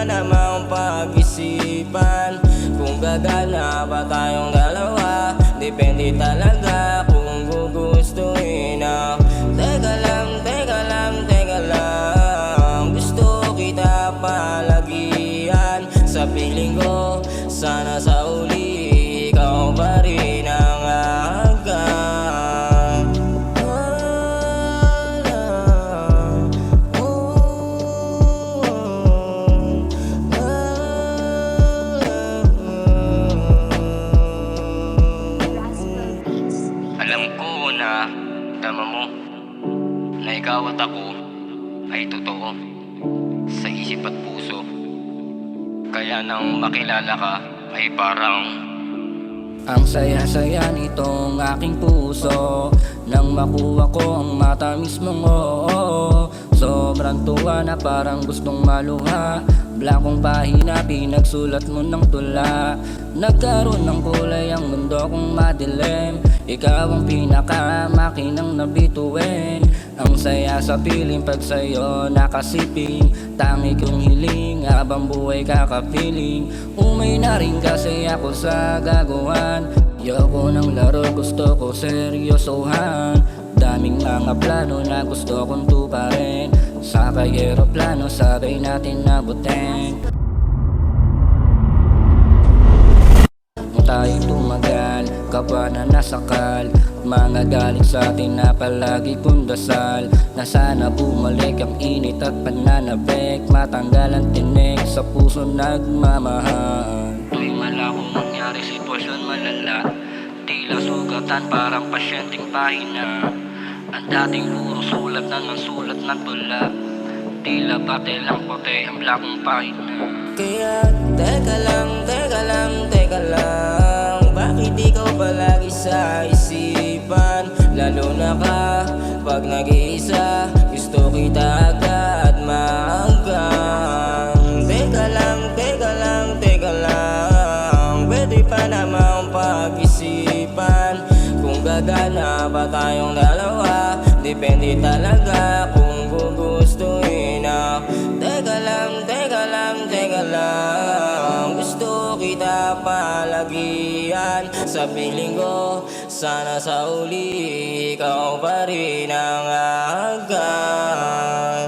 pa namang pag-isipan kung gagana ba tayong dalawa. Depende talaga kung gugustuhin na. Teka lang, teka lang, teka lang, gusto kita palagian sa piling ko. Sana sa uli ikaw pa rin ang hanggan. Alam ko na tama mo na ikaw at ako ay totoo sa isip at puso. Kaya nang makilala ka ay parang ang saya-saya nitong aking puso nang makuha ko ang matamis mong oo. Sobrang tuwa na parang gustong maluha. Blakong pahina, pinagsulat mo ng tula. Nagkaroon ng kulay ang mundo kong madilim. Ikaw ang pinakamakinang nabituin. Ang saya sa piling pag sa'yo nakasiping. Tangi kong hiling habang buhay kakapiling. Umay na rin kasi ako sa gagawan. Ayoko ng laro, gusto ko seryosohan. Daming mga plano na gusto kong tuparin. Sakay aeroplano, sabay natin nabutin. Tayo tumagal, kapwa na nasakal. Mga galing sa atin na palagi kong dasal, na sana bumalik ang init at pananabik. Matanggal ang tinik sa puso nagmamahal. Tuwing malakong nangyari sitwasyon malala, tila sugatan parang pasyenteng pahina. Ang dating puro sulat na ng sulat ng tula, tila pati lang puti ang blakong pahina. Kaya teka lang, teka lang, teka lang, bakit ikaw palagi sa isipan? Lalo na kapag nag-iisa, gusto kita agad maanggang. Teka lang, teka lang, teka lang, pwede pa namang pag-isipan kung gagana ba tayong dalawa. Depende talaga kung gugustuhin na. Teka lang, teka lang, teka lang, gusto kita palagian sa piling ko. Sana sa uli ikaw pa rin ang hanggan.